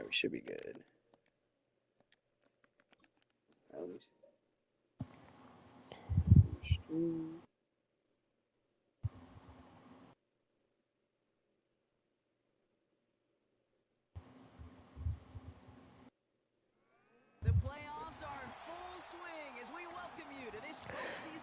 we should be good. Let me see.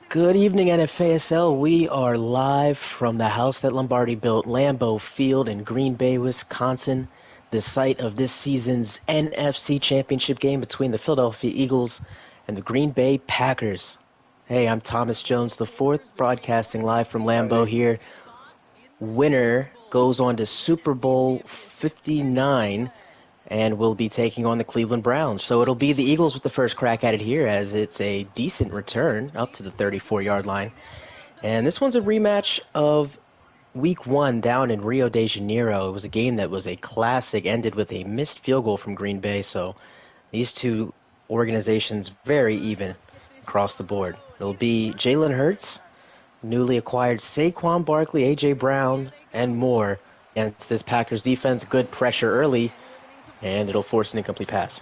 Good evening, Nfasl. We are live from the house that Lombardi built, Lambeau Field in Green Bay, Wisconsin, the site of this season's NFC Championship game between the Philadelphia Eagles and the Green Bay Packers. Hey, I'm Thomas Jones IV, broadcasting live from Lambeau here. Winner goes on to Super Bowl 59 and will be taking on the Cleveland Browns. So it'll be the Eagles with the first crack at it here, as it's a decent return up to the 34-yard line. And this one's a rematch of Week 1 down in Rio de Janeiro. It was a game that was a classic, ended with a missed field goal from Green Bay. So these two organizations very even across the board. It'll be Jalen Hurts, newly acquired Saquon Barkley, A.J. Brown, and more against this Packers defense. Good pressure early, and it'll force an incomplete pass.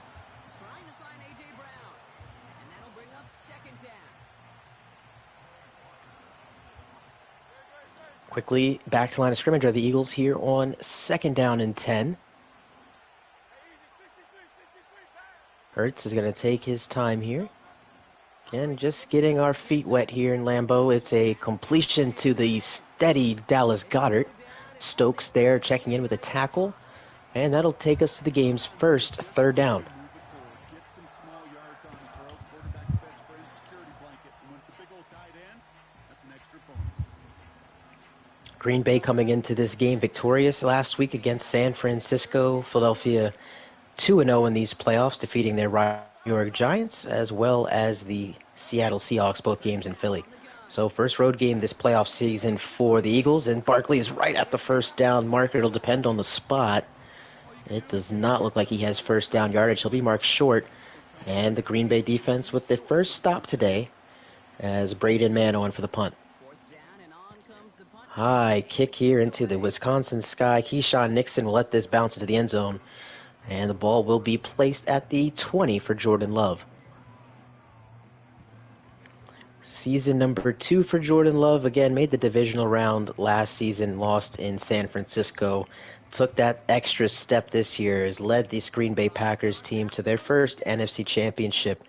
Quickly back to line of scrimmage are the Eagles here on 2nd down and 10. Hurts is going to take his time here. Again, just getting our feet wet here in Lambeau. It's a completion to the steady Dallas Goedert. Stokes there checking in with a tackle. And that'll take us to the game's first 3rd down. Green Bay coming into this game victorious last week against San Francisco. Philadelphia 2-0 in these playoffs, defeating their rival New York Giants as well as the Seattle Seahawks, both games in Philly. So first road game this playoff season for the Eagles, and Barkley is right at the first down marker. It'll depend on the spot. It does not look like he has first down yardage. He'll be marked short. And the Green Bay defense with the first stop today as Braden Mann on for the punt. High kick here into the Wisconsin sky. Keyshawn Nixon will let this bounce into the end zone. And the ball will be placed at the 20 for Jordan Love. Season number 2 for Jordan Love. Again, made the divisional round last season, lost in San Francisco. Took that extra step this year, has led this Green Bay Packers team to their first NFC Championship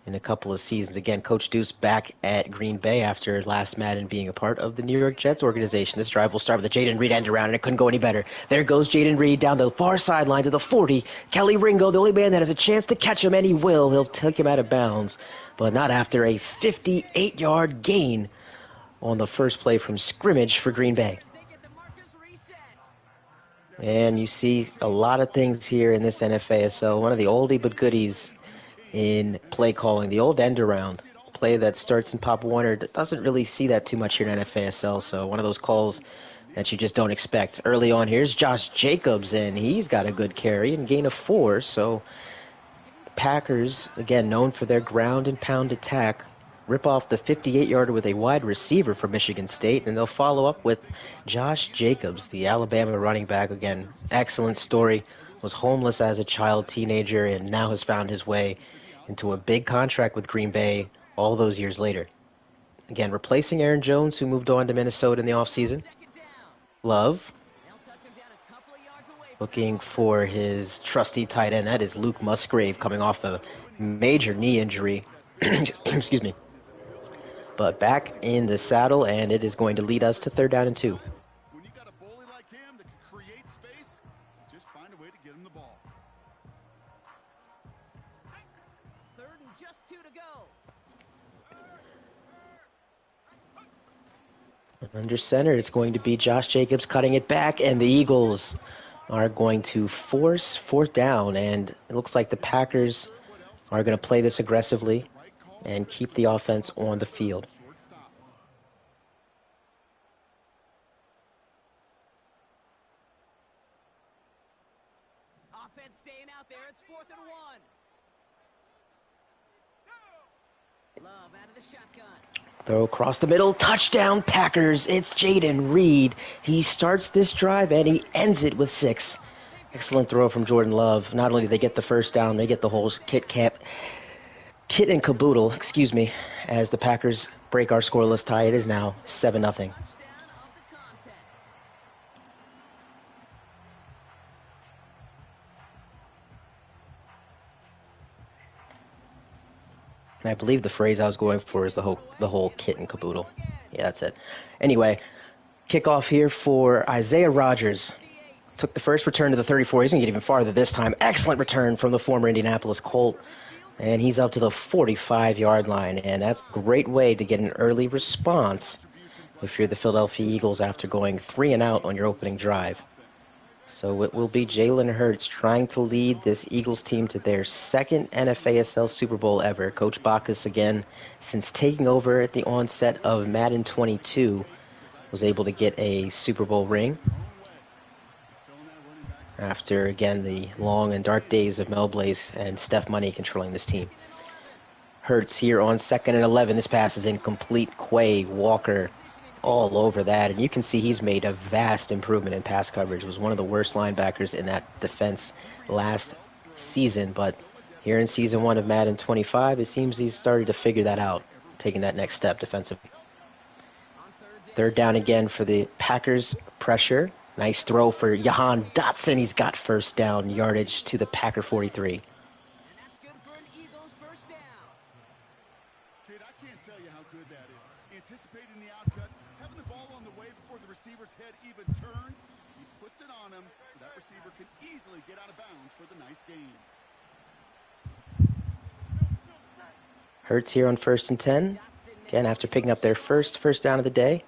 in a couple of seasons. Again, Coach Deuce back at Green Bay after last Madden being a part of the New York Jets organization. This drive will start with a Jaden Reed end around, and it couldn't go any better. There goes Jaden Reed down the far sideline to the 40. Kelly Ringo, the only man that has a chance to catch him, and he will. He'll take him out of bounds, but not after a 58-yard gain on the first play from scrimmage for Green Bay. And you see a lot of things here in this NFASL. One of the oldie but goodies in play calling, the old end around play that starts in Pop Warner. Doesn't really see that too much here in NFASL, so one of those calls that you just don't expect. Early on, here's Josh Jacobs, and he's got a good carry and gain of 4, so Packers, again, known for their ground and pound attack, rip off the 58-yarder with a wide receiver from Michigan State, and they'll follow up with Josh Jacobs, the Alabama running back. Again, excellent story. Was homeless as a child, teenager, and now has found his way into a big contract with Green Bay all those years later. Again, replacing Aaron Jones, who moved on to Minnesota in the offseason. Love, looking for his trusty tight end. That is Luke Musgrave, coming off a major knee injury. Excuse me. But back in the saddle, and it is going to lead us to 3rd down and 2. When you got a bully like him that can create space, just find a way to get him the ball. 3rd and just 2 to go. Under center, it's going to be Josh Jacobs cutting it back, and the Eagles are going to force 4th down, and it looks like the Packers are going to play this aggressively and keep the offense on the field. Offense staying out there. It's 4th and 1. Love out of the shotgun. Throw across the middle, touchdown Packers. It's Jaden Reed. He starts this drive and he ends it with 6. Excellent throw from Jordan Love. Not only do they get the first down, they get the whole kit and caboodle, excuse me, as the Packers break our scoreless tie. It is now 7-0. Touchdown of the contest. And I believe the phrase I was going for is the whole kit and caboodle. Yeah, that's it. Anyway, kickoff here for Isaiah Rodgers. Took the first return to the 34. He's going to get even farther this time. Excellent return from the former Indianapolis Colt. And he's up to the 45-yard line. And that's a great way to get an early response if you're the Philadelphia Eagles after going 3 and out on your opening drive. So it will be Jalen Hurts trying to lead this Eagles team to their second NFASL Super Bowl ever. Coach Bacchus, again, since taking over at the onset of Madden 22, was able to get a Super Bowl ring. After, again, the long and dark days of Mel Blaze and Steph Money controlling this team. Hurts here on 2nd and 11. This pass is incomplete. Quay, Walker, all over that. And you can see he's made a vast improvement in pass coverage. Was one of the worst linebackers in that defense last season. But here in Season 1 of Madden 25, it seems he's started to figure that out, taking that next step defensively. 3rd down again for the Packers. Pressure. Nice throw for Jahan Dotson. He's got first down yardage to the Packer 43. And that's good for an Eagles first down. Kid, I can't tell you how good that is. Anticipating the outcut, having the ball on the way before the receiver's head even turns. He puts it on him so that receiver can easily get out of bounds for the nice gain. Hurts here on 1st and 10. Again, after picking up their first down of the day,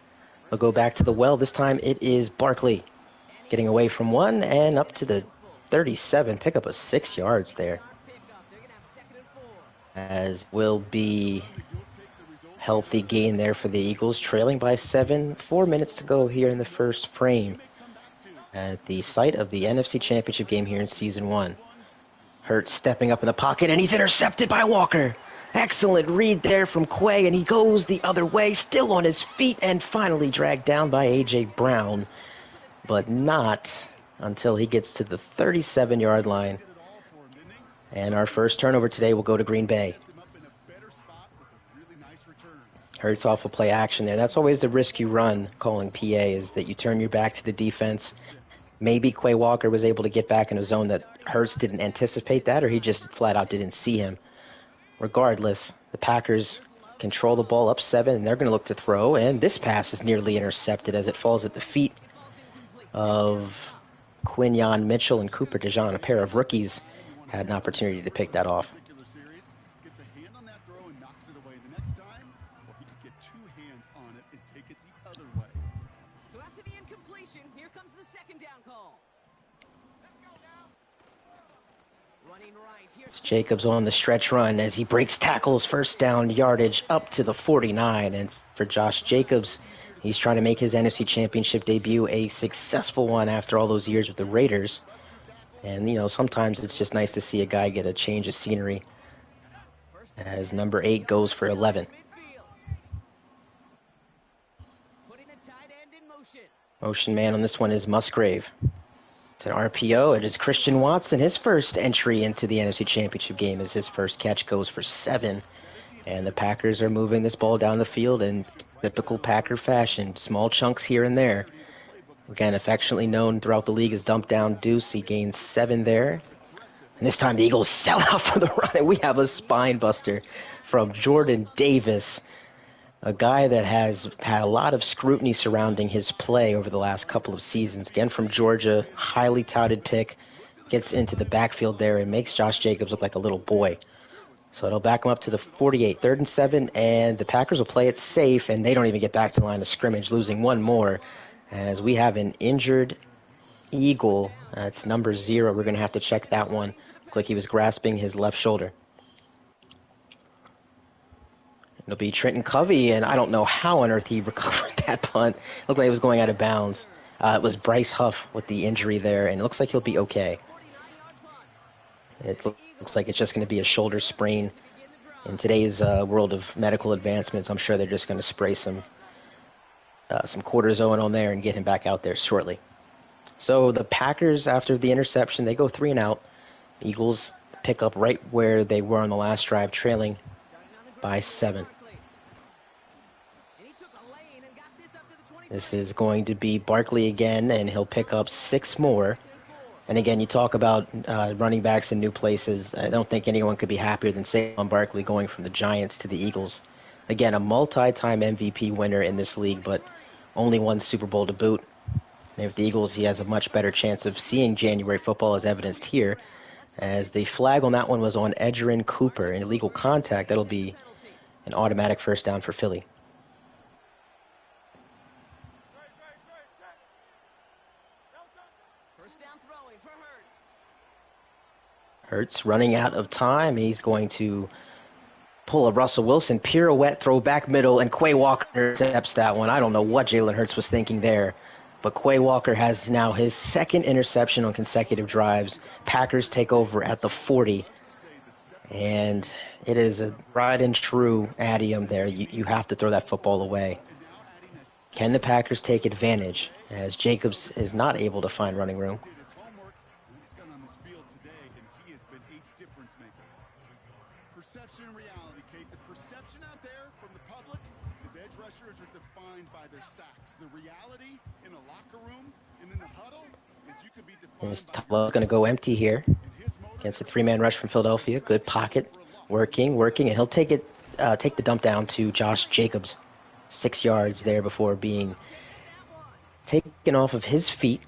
they'll go back to the well. This time it is Barkley. Getting away from 1 and up to the 37. Pick up a 6 yards there. As will be healthy gain there for the Eagles, trailing by 7. 4 minutes to go here in the first frame at the site of the NFC Championship game here in Season 1. Hurts stepping up in the pocket, and he's intercepted by Walker. Excellent read there from Quay, and he goes the other way, still on his feet, and finally dragged down by A.J. Brown. But not until he gets to the 37-yard line. And our first turnover today will go to Green Bay. Hurts off of play action there. That's always the risk you run calling PA, is that you turn your back to the defense. Maybe Quay Walker was able to get back in a zone that Hurts didn't anticipate that, or he just flat out didn't see him. Regardless, the Packers control the ball up 7, and they're going to look to throw. And this pass is nearly intercepted as it falls at the feet of Quinyon Mitchell and Cooper DeJean. A pair of rookies had an opportunity to pick that off. Gets a hand on that throw and knocks it away. The next time, well, he could get 2 hands on it and take it the other way. So after the incompletion, here comes the 2nd down call. Running right. Here's Jacobs on the stretch run as he breaks tackles. First down yardage up to the 49. And for Josh Jacobs, he's trying to make his NFC Championship debut a successful one after all those years with the Raiders. And, you know, sometimes it's just nice to see a guy get a change of scenery as number 8 goes for 11. putting the tight end in motion. Motion man on this one is Musgrave. It's an RPO. It is Christian Watson. His first entry into the NFC Championship game as his first catch goes for 7. And the Packers are moving this ball down the field in typical Packer fashion. Small chunks here and there. Again, affectionately known throughout the league as Dump Down Deuce. He gains 7 there. And this time the Eagles sell out for the run. And we have a spine buster from Jordan Davis. A guy that has had a lot of scrutiny surrounding his play over the last couple of seasons. Again, from Georgia, highly touted pick. Gets into the backfield there and makes Josh Jacobs look like a little boy. So it'll back him up to the 48. 3rd and 7, and the Packers will play it safe, and they don't even get back to the line of scrimmage, losing 1 more. As we have an injured Eagle. It's number 0. We're going to have to check that one. Looked like he was grasping his left shoulder. It'll be Trenton Covey, and I don't know how on earth he recovered that punt. Looked like it was going out of bounds. It was Bryce Huff with the injury there, and it looks like he'll be okay. It looks like it's just going to be a shoulder sprain. In today's world of medical advancements, I'm sure they're just going to spray some cortisone on there and get him back out there shortly. So the Packers, after the interception, they go 3 and out. Eagles pick up right where they were on the last drive, trailing Starting on the by ground, here's 7. Barkley. And he took a lane and got this up to the This 23. is going to be Barkley again, and he'll pick up 6 more. Second and 4. And again, you talk about running backs in new places. I don't think anyone could be happier than Saquon Barkley going from the Giants to the Eagles. Again, a multi-time MVP winner in this league, but only one Super Bowl to boot. And with the Eagles, he has a much better chance of seeing January football, as evidenced here, as the flag on that one was on Edgerrin Cooper, an illegal contact. That'll be an automatic first down for Philly. First down throwing for Hurts. Hurts running out of time. He's going to pull a Russell Wilson pirouette, throw back middle, and Quay Walker intercepts that one. I don't know what Jalen Hurts was thinking there, but Quay Walker has now his second interception on consecutive drives. Packers take over at the 40, and it is a tried and true idiom there. You have to throw that football away. Can the Packers take advantage, as Jacobs is not able to find running room? Did his homework, and he's gone on this field today, and he has been a difference maker. Perception and reality, Kate. The perception out there from the public is edge rushers are defined by their sacks. The reality in a locker room and in the huddle is you can be defined Is by Tala going to go empty here against the 3-man rush from Philadelphia? Good pocket, working, and he'll take the dump down to Josh Jacobs. 6 yards there before being taken off of his feet.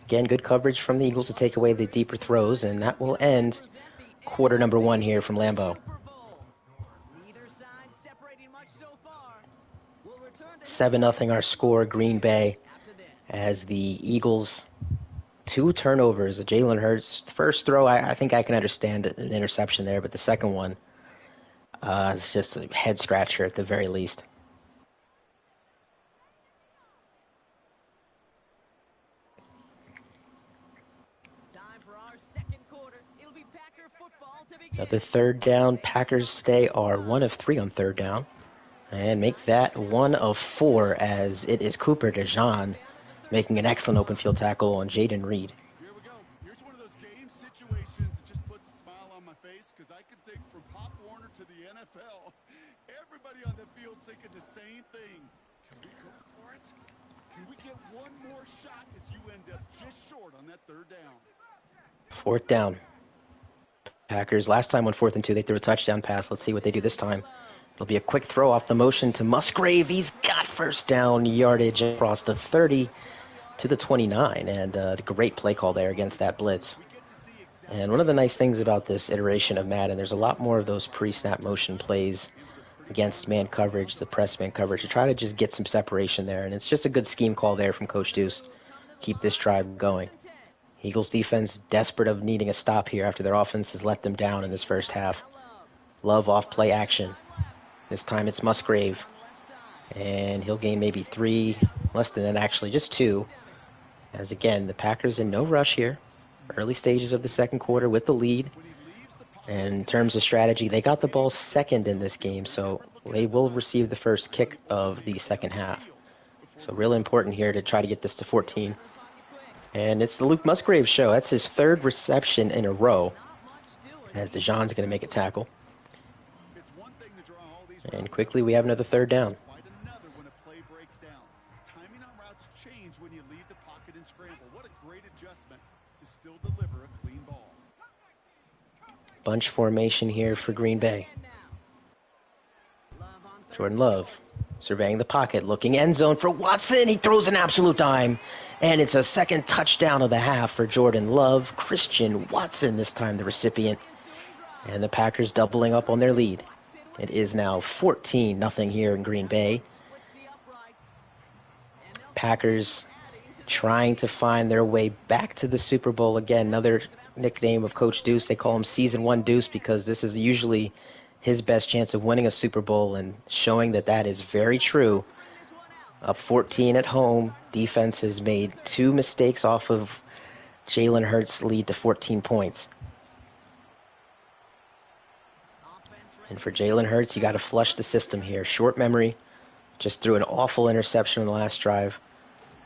Again, good coverage from the Eagles to take away the deeper throws, and that will end quarter number 1 here from Lambeau. Neither side separating much so far. We'll return to 7-0 our score, Green Bay, after this. as the Eagles, 2 turnovers. Jalen Hurts, first throw, I think I can understand an interception there, but the second one is just a head scratcher at the very least. Time for our second quarter. It'll be Packer football to begin. Another third down. Packers stay are 1 of 3 on third down, and make that 1 of 4, as it is Cooper DeJean making an excellent open field tackle on Jaden Reed. Here we go. Here's one of those game situations that just puts a smile on my face, because I can think from Pop Warner to the NFL, everybody on the field thinking the same thing. Can we go for it? Can we get one more shot as you end up just short on that third down? 4th down. Packers, last time on 4th and 2, they threw a touchdown pass. Let's see what they do this time. It'll be a quick throw off the motion to Musgrave. He's got first down yardage across the 30 to the 29, and a great play call there against that blitz. And one of the nice things about this iteration of Madden, there's a lot more of those pre-snap motion plays against man coverage, the press man coverage, to try to just get some separation there. And it's just a good scheme call there from Coach Deuce. Keep this drive going. Eagles defense desperate of needing a stop here after their offense has let them down in this first half. Love off play action. This time it's Musgrave. And he'll gain maybe 3, less than that actually, just 2. As again, the Packers in no rush here. Early stages of the second quarter with the lead. And in terms of strategy, they got the ball second in this game, so they will receive the first kick of the second half. So really important here to try to get this to 14. And it's the Luke Musgrave show. That's his 3rd reception in a row, as DeJean's going to make a tackle. And quickly we have another 3rd down. Quite another when a play breaks down. Timing on routes change when you leave the pocket and scramble. What a great adjustment to still deliver a clean ball. Bunch formation here for Green Bay. Jordan Love surveying the pocket, looking end zone for Watson. He throws an absolute dime, and it's a second touchdown of the half for Jordan Love. Christian Watson this time the recipient, and the Packers doubling up on their lead. It is now 14-0 here in Green Bay. Packers trying to find their way back to the Super Bowl again. Another nickname of Coach Deuce. They call him Season 1 Deuce because this is usually his best chance of winning a Super Bowl, and showing that that is very true. Up 14 at home. Defense has made 2 mistakes off of Jalen Hurts' lead to 14 points. And for Jalen Hurts, you got to flush the system here. Short memory. Just threw an awful interception on the last drive.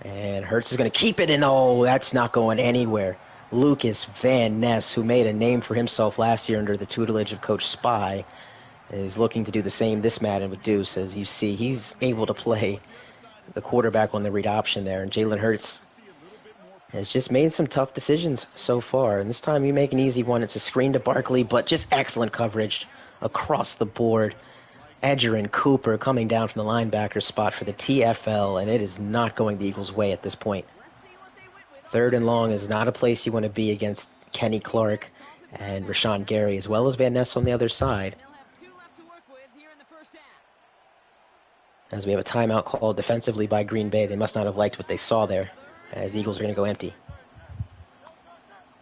And Hurts is going to keep it, and oh, that's not going anywhere. Lucas Van Ness, who made a name for himself last year under the tutelage of Coach Spy, is looking to do the same this Madden with Deuce. As you see, he's able to play the quarterback on the read option there, and Jalen Hurts has just made some tough decisions so far. And this time you make an easy one. It's a screen to Barkley, but just excellent coverage across the board. Edgerrin Cooper coming down from the linebacker spot for the TFL, and it is not going the Eagles' way at this point. Third and long is not a place you want to be against Kenny Clark and Rashawn Gary, as well as Van Ness on the other side. As we have a timeout called defensively by Green Bay, they must not have liked what they saw there, as the Eagles are going to go empty.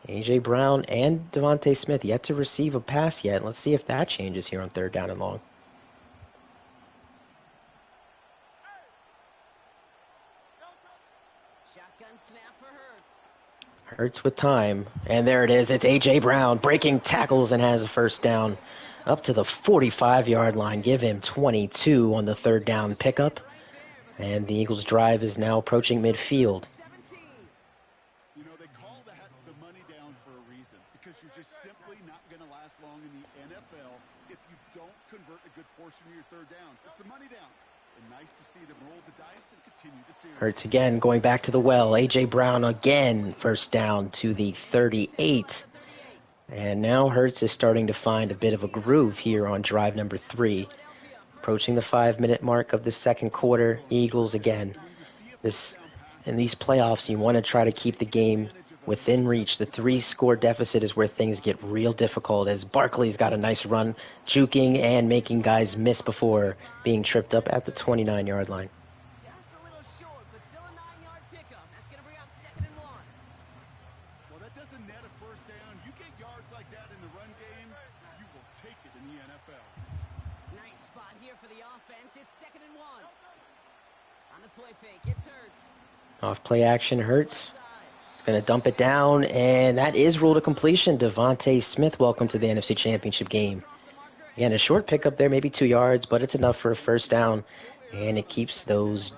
A.J. Brown and Devontae Smith yet to receive a pass yet. Let's see if that changes here on third down and long. Hurts with time, and there it is. It's A.J. Brown breaking tackles and has a first down up to the 45-yard line. Give him 22 on the third down pickup, and the Eagles' drive is now approaching midfield. You know, they call that the money down for a reason, because you're just simply not going to last long in the NFL if you don't convert a good portion of your third downs. It's the money down. And nice to see them roll the dice and continue to series. Hurts again, going back to the well. A.J. Brown again, first down to the 38. And now Hurts is starting to find a bit of a groove here on drive number 3. Approaching the 5-minute mark of the second quarter. Eagles again. In these playoffs, you want to try to keep the game within reach. The 3-score deficit is where things get real difficult, as Barkley's got a nice run, juking and making guys miss before being tripped up at the 29-yard line. Just a little short, but still a 9-yard pickup. That's going to bring up 2nd and 1. Well, that doesn't net a first down. You get yards like that in the run game, you will take it in the NFL. Nice spot here for the offense. It's 2nd and 1. On the play fake, it's Hurts. Off play action, Hurts. He's going to dump it down, and that is ruled a completion. Devontae Smith, welcome to the NFC Championship game. Again, a short pickup there, maybe 2 yards, but it's enough for a first down, and it keeps those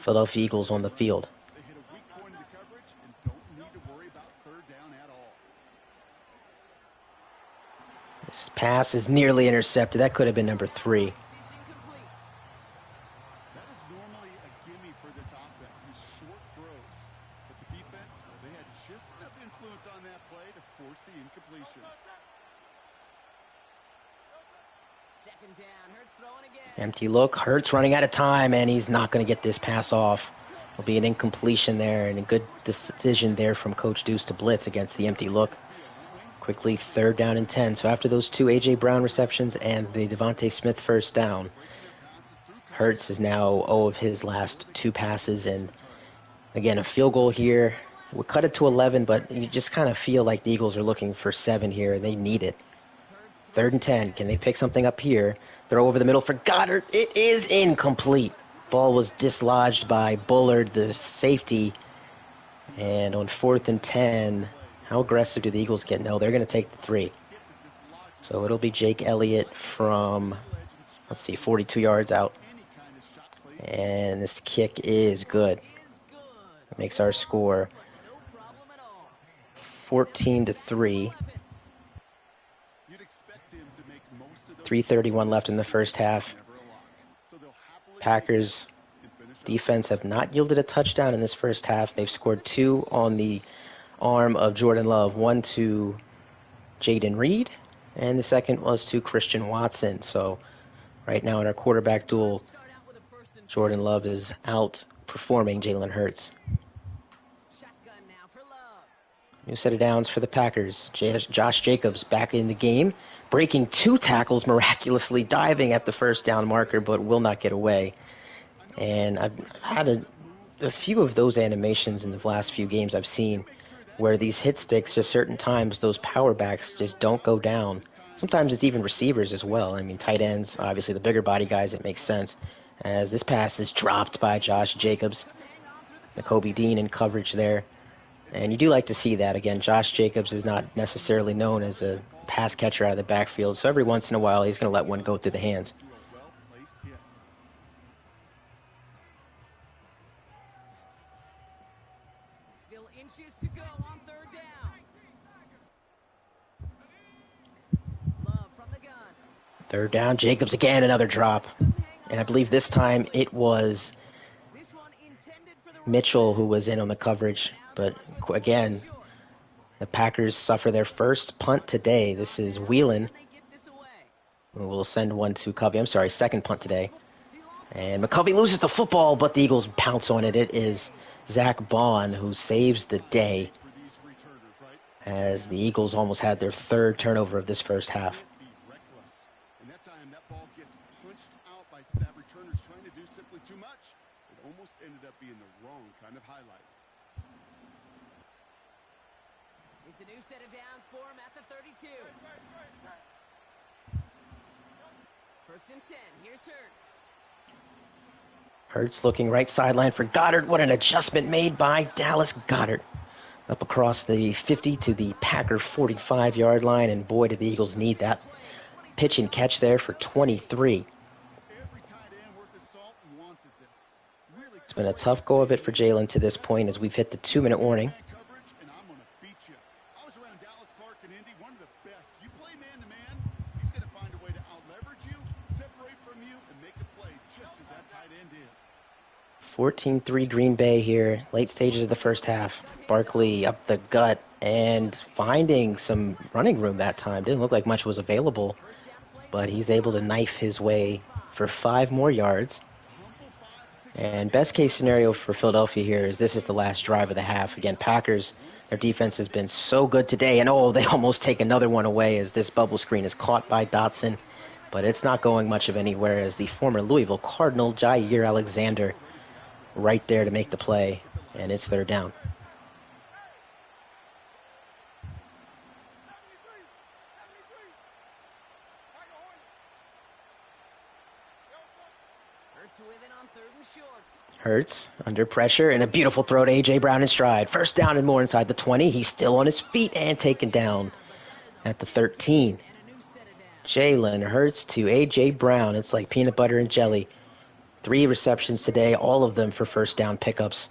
Philadelphia Eagles on the field. They hit a weak point of the coverage and don't need to worry about third down at all. This pass is nearly intercepted. That could have been number 3. It's incomplete. That is normally a gimme for this offense, these short throws. But the defense, well, they had just enough influence on that play to force the incompletion. 2nd down, Hurts throwing again. Empty look. Hurts running out of time, and he's not going to get this pass off. Will be an incompletion there, and a good decision there from Coach Deuce to blitz against the empty look. Quickly, 3rd down and 10. So after those 2 A.J. Brown receptions and the Devontae Smith first down, Hurts is now 0 of his last 2 passes. And again, a field goal here. We'll cut it to 11, but you just kind of feel like the Eagles are looking for 7 here. They need it. 3rd and 10. Can they pick something up here? Throw over the middle for Goddard. It is incomplete. Ball was dislodged by Bullard, the safety. And on 4th and 10, how aggressive do the Eagles get? No, they're going to take the 3. So it'll be Jake Elliott from, 42 yards out. And this kick is good. That makes our score 14-3. 3:31 left in the first half. Packers defense have not yielded a touchdown in this first half. They've scored 2 on the arm of Jordan Love, 1 to Jaden Reed, and the second was to Christian Watson. So right now in our quarterback duel, Jordan Love is outperforming Jalen Hurts. New set of downs for the Packers. Josh Jacobs back in the game, breaking 2 tackles, miraculously diving at the first down marker, but will not get away. And I've had a few of those animations in the last few games I've seen where these hit sticks, just certain times, those power backs just don't go down. Sometimes it's even receivers as well. I mean, tight ends, obviously the bigger body guys, it makes sense. As this pass is dropped by Josh Jacobs. Nakobe Dean in coverage there. And you do like to see that. Again, Josh Jacobs is not necessarily known as a pass catcher out of the backfield, so every once in a while he's going to let one go through the hands. Still inches to go on third down. Love from the gun. Third down, Jacobs again, another drop. And I believe this time it was This one intended for the Mitchell who was in on the coverage. But again, the Packers suffer their first punt today. This is Whelan, who will send one to Covey. I'm sorry, second punt today. And McCovey loses the football, but the Eagles pounce on it. It is Zach Bond who saves the day, as the Eagles almost had their third turnover of this first half. And that time, that ball gets punched out by that returner's trying to do simply too much. It almost ended up being the wrong kind of highlight. It's a new set of downs for him at the 32. First and 10. Here's Hurts. Hurts looking right sideline for Goddard. What an adjustment made by Dallas Goddard. Up across the 50 to the Packer 45-yard line, and boy, did the Eagles need that pitch and catch there for 23. It's been a tough go of it for Jalen to this point, as we've hit the 2-minute warning. You play man-to-man, he's going to find a way to out-leverage you, separate from you, and make a play just as that tight end did. 14-3 Green Bay here, late stages of the first half. Barkley up the gut and finding some running room that time. Didn't look like much was available, but he's able to knife his way for 5 more yards. And best case scenario for Philadelphia here is this is the last drive of the half. Again, Packers, their defense has been so good today, and oh, they almost take another one away as this bubble screen is caught by Dotson. But it's not going much of anywhere, as the former Louisville Cardinal, Jair Alexander, right there to make the play, and it's third down. Hurts under pressure, and a beautiful throw to A.J. Brown in stride. First down and more inside the 20. He's still on his feet and taken down at the 13. Jalen Hurts to A.J. Brown. It's like peanut butter and jelly. 3 receptions today, all of them for first down pickups.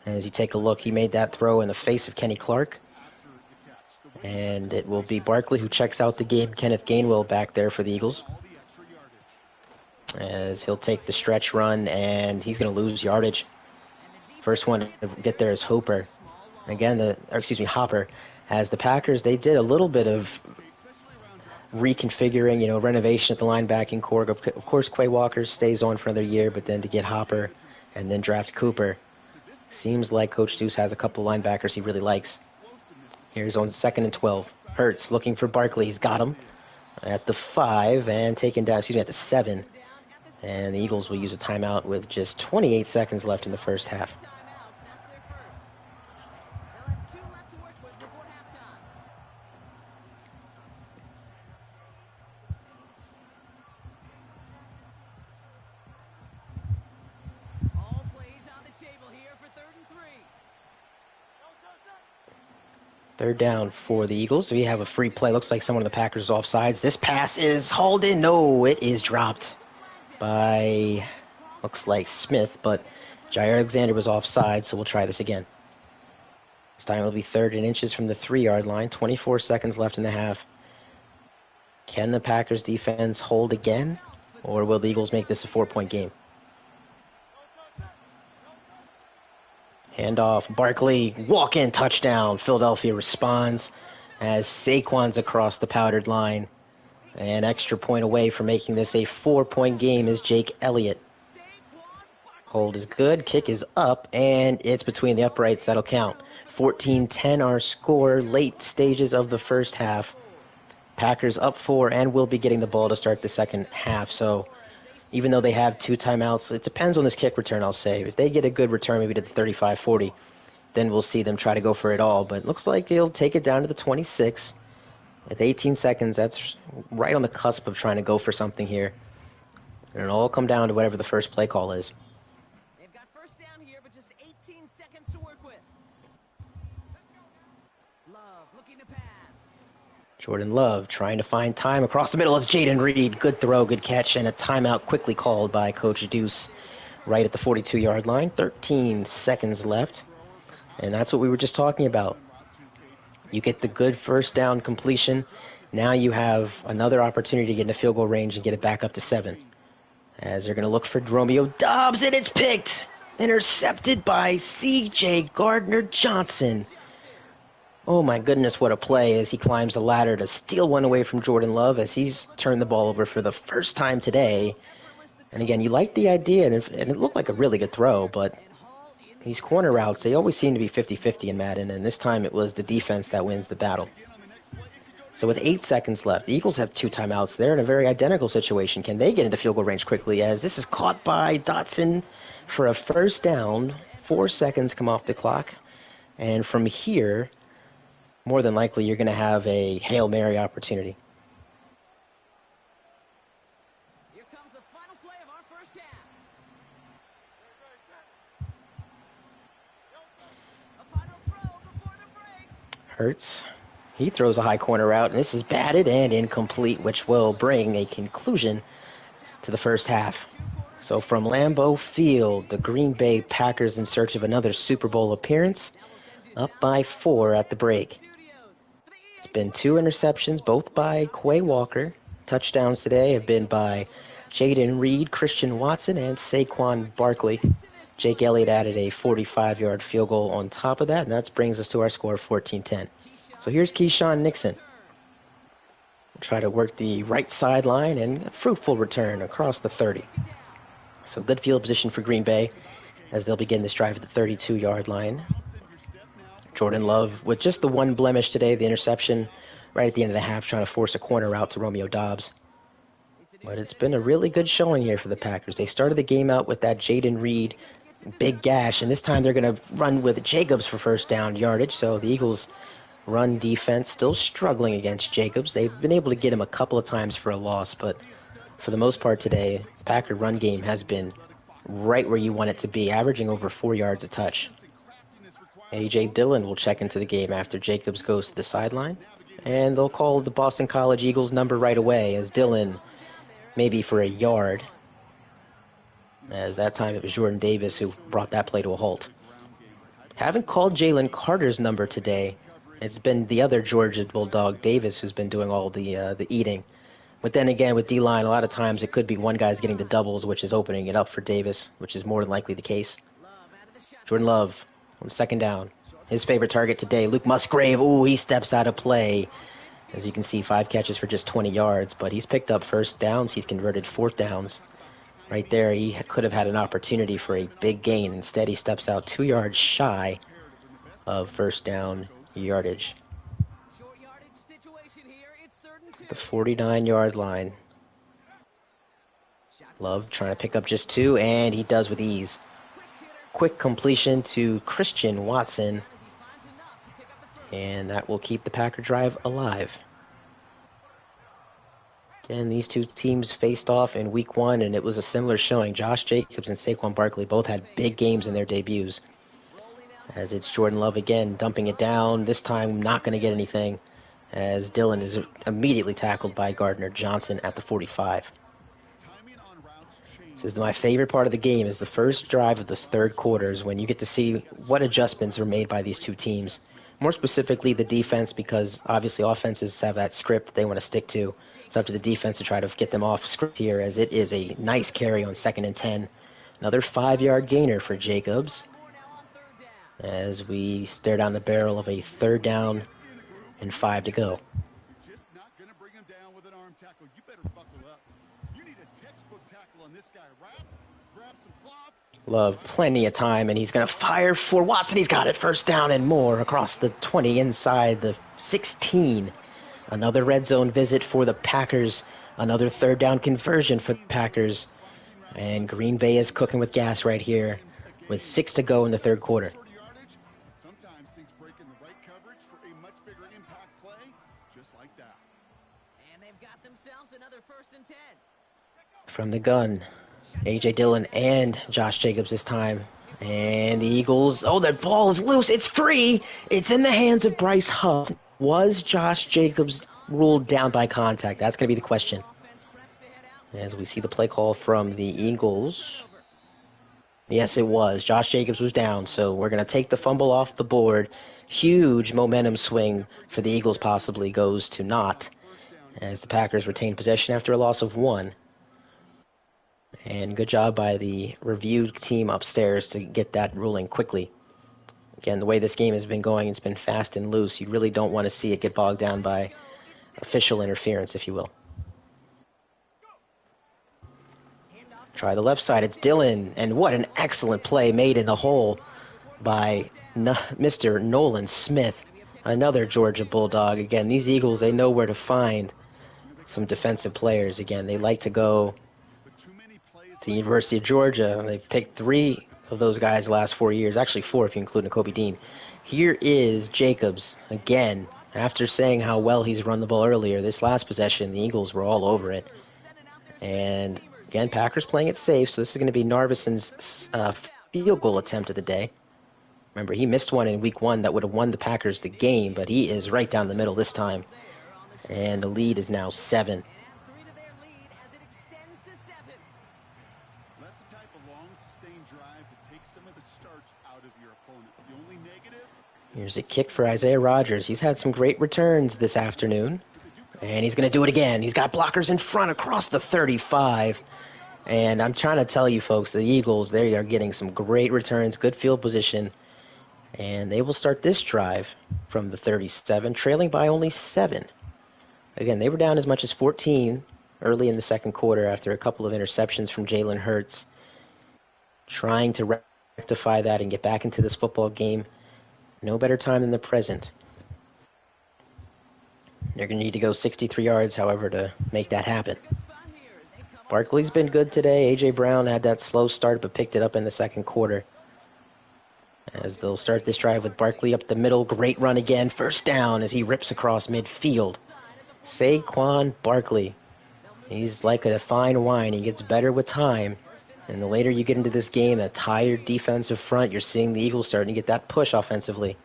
And as you take a look, he made that throw in the face of Kenny Clark. And it will be Barkley who checks out the game. Kenneth Gainwell back there for the Eagles, as he'll take the stretch run, and he's going to lose yardage. First one to get there is Hopper. Again, Hopper. As the Packers, they did a little bit of reconfiguring, renovation at the linebacking core. Of course, Quay Walker stays on for another year, but then to get Hopper and then draft Cooper, seems like Coach Deuce has a couple of linebackers he really likes. Here's on 2nd and 12. Hurts looking for Barkley. He's got him at the 5 and taken down, at the 7. And the Eagles will use a timeout with just 28 seconds left in the first half. All plays on the table here for 3rd and 3. Third down for the Eagles. We have a free play. Looks like someone of the Packers is offsides. This pass is hauled in. No, it is dropped by, looks like Smith, but Jair Alexander was offside, so we'll try this again. This time it'll be 3rd and inches from the 3-yard line. 24 seconds left in the half. Can the Packers defense hold again, or will the Eagles make this a 4-point game? Handoff, Barkley, walk-in touchdown. Philadelphia responds as Saquon's across the powdered line. An extra point away from making this a 4-point game is Jake Elliott. Hold is good, kick is up, and it's between the uprights. That'll count. 14-10 our score, late stages of the first half. Packers up 4 and will be getting the ball to start the second half. So even though they have 2 timeouts, it depends on this kick return, I'll say. If they get a good return, maybe to the 35-40, then we'll see them try to go for it all. But it looks like he'll take it down to the 26. At 18 seconds, that's right on the cusp of trying to go for something here. And it'll all come down to whatever the first play call is. They've got first down here, but just 18 seconds to work with. Love looking to pass. Jordan Love trying to find time across the middle. It's Jaden Reed. Good throw, good catch, and a timeout quickly called by Coach Deuce right at the 42-yard line. 13 seconds left. And that's what we were just talking about. You get the good first down completion. Now you have another opportunity to get into field goal range and get it back up to 7. As they're going to look for Romeo Doubs, and it's picked. Intercepted by C.J. Gardner-Johnson. Oh my goodness, what a play as he climbs the ladder to steal one away from Jordan Love as he's turned the ball over for the first time today. And again, you like the idea, and it looked like a really good throw, but these corner routes, they always seem to be 50-50 in Madden, and this time it was the defense that wins the battle. So with 8 seconds left, the Eagles have 2 timeouts. They're in a very identical situation. Can they get into field goal range quickly as this is caught by Dotson for a first down? 4 seconds come off the clock. And from here, more than likely, you're going to have a Hail Mary opportunity. Here comes the final play of our first half. A final throw before the break. Hurts. He throws a high corner route, and this is batted and incomplete, which will bring a conclusion to the first half. So from Lambeau Field, the Green Bay Packers in search of another Super Bowl appearance, up by 4 at the break. It's been 2 interceptions, both by Quay Walker. Touchdowns today have been by Jaden Reed, Christian Watson, and Saquon Barkley. Jake Elliott added a 45-yard field goal on top of that, and that brings us to our score of 14-10. So here's Keyshawn Nixon. We'll try to work the right sideline and a fruitful return across the 30. So good field position for Green Bay as they'll begin this drive at the 32-yard line. Jordan Love with just the one blemish today, the interception right at the end of the half, trying to force a corner out to Romeo Doubs. But it's been a really good showing here for the Packers. They started the game out with that Jaden Reed big gash, and this time they're going to run with Jacobs for first down yardage. So the Eagles' run defense still struggling against Jacobs. They've been able to get him a couple of times for a loss, but for the most part today, the Packer run game has been right where you want it to be, averaging over 4 yards a touch. A.J. Dillon will check into the game after Jacobs goes to the sideline, and they'll call the Boston College Eagles number right away as Dillon maybe for a yard, as that time it was Jordan Davis who brought that play to a halt. Haven't called Jalen Carter's number today. It's been the other Georgia Bulldog, Davis, who's been doing all the eating. But then again, with D-line, a lot of times it could be one guy's getting the doubles, which is opening it up for Davis, which is more than likely the case. Jordan Love on second down. His favorite target today, Luke Musgrave. Ooh, he steps out of play. As you can see, 5 catches for just 20 yards, but he's picked up first downs. He's converted 4th downs. Right there, he could have had an opportunity for a big gain. Instead, he steps out 2 yards shy of first down yardage. The 49-yard line. Love trying to pick up just 2, and he does with ease. Quick completion to Christian Watson, and that will keep the Packer drive alive. Again, these two teams faced off in week 1, and it was a similar showing. Josh Jacobs and Saquon Barkley both had big games in their debuts. As it's Jordan Love again, dumping it down. This time, not going to get anything, as Dillon is immediately tackled by Gardner-Johnson at the 45. This is my favorite part of the game, is the first drive of this third quarter is when you get to see what adjustments are made by these two teams. More specifically, the defense, because obviously offenses have that script they want to stick to. It's up to the defense to try to get them off script here, as it is a nice carry on 2nd and 10. Another 5-yard gainer for Jacobs, as we stare down the barrel of a 3rd down and 5 to go. Just not going to bring him down with an arm tackle. You better buckle up. You need a textbook tackle on this guy. Wrap, grab some cloth. Love plenty of time, and he's going to fire for Watson. He's got it. First down and more across the 20 inside the 16. Another red zone visit for the Packers. Another 3rd down conversion for the Packers. And Green Bay is cooking with gas right here with 6 to go in the 3rd quarter. Sometimes things break in the right coverage for a much bigger impact play, just like that. And they've got themselves another 1st and 10. From the gun, A.J. Dillon and Josh Jacobs this time. And the Eagles, oh, that ball is loose. It's free. It's in the hands of Bryce Huff. Was Josh Jacobs ruled down by contact? That's going to be the question. As we see the play call from the Eagles. Yes, it was. Josh Jacobs was down, so we're going to take the fumble off the board. Huge momentum swing for the Eagles possibly goes to naught as the Packers retain possession after a loss of 1. And good job by the review team upstairs to get that ruling quickly. Again, the way this game has been going, it's been fast and loose. You really don't want to see it get bogged down by official interference, if you will. Try the left side. It's Dillon. And what an excellent play made in the hole by Mr. Nolan Smith, another Georgia Bulldog. Again, these Eagles, they know where to find some defensive players. Again, they like to go to the University of Georgia. They've picked 3 of those guys the last 4 years. Actually, 4 if you include Nakobe Dean. Here is Jacobs again. After saying how well he's run the ball earlier, this last possession, the Eagles were all over it. And again, Packers playing it safe, so this is going to be Narvison's field goal attempt of the day. Remember, he missed one in week 1 that would have won the Packers the game, but he is right down the middle this time. And the lead is now 7. That's the type of long, sustained drive that takes some of the starch out of your opponent. The only negative... Here's a kick for Isaiah Rodgers. He's had some great returns this afternoon. And he's going to do it again. He's got blockers in front across the 35. And I'm trying to tell you, folks, the Eagles, they are getting some great returns, good field position. And they will start this drive from the 37, trailing by only 7. Again, they were down as much as 14 early in the second quarter after a couple of interceptions from Jalen Hurts. Trying to rectify that and get back into this football game. No better time than the present. They're going to need to go 63 yards, however, to make that happen. Barkley's been good today. A.J. Brown had that slow start but picked it up in the second quarter. As they'll start this drive with Barkley up the middle. Great run again. First down as he rips across midfield. Saquon Barkley. He's like a fine wine. He gets better with time. And the later you get into this game, a tired defensive front, you're seeing the Eagles starting to get that push offensively.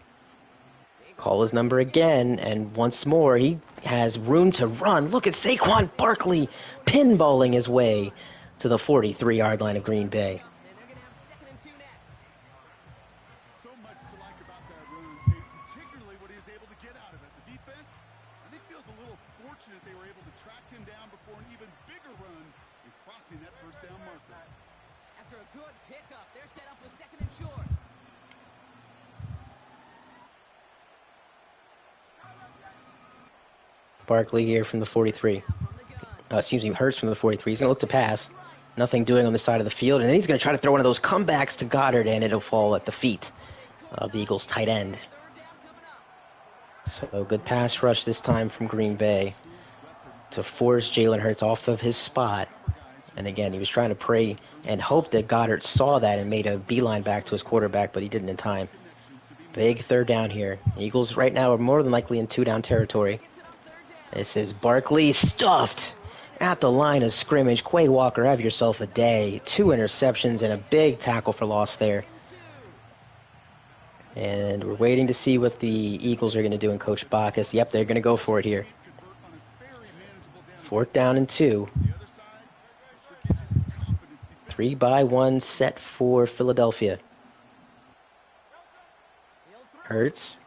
Call his number again, and once more, he has room to run. Look at Saquon Barkley pinballing his way to the 43-yard line of Green Bay. So much to like about that run, particularly what he was able to get out of it. The defense, I think, feels a little fortunate they were able to track him down before an even bigger run and crossing that first down marker. After a good pickup, they're set up with 2nd and short. Barkley here from the 43. Hurts from the 43. He's going to look to pass. Nothing doing on the side of the field. And then he's going to try to throw one of those comebacks to Goddard, and it'll fall at the feet of the Eagles' tight end. So good pass rush this time from Green Bay to force Jalen Hurts off of his spot. And again, he was trying to pray and hope that Goddard saw that and made a beeline back to his quarterback, but he didn't in time. Big third down here. Eagles right now are more than likely in 2-down territory. This is Barkley stuffed at the line of scrimmage. Quay Walker, have yourself a day. 2 interceptions and a big tackle for loss there. And we're waiting to see what the Eagles are going to do in Coach Bacchus. Yep, they're going to go for it here. 4th down and 2. 3-by-1 set for Philadelphia. Hurts.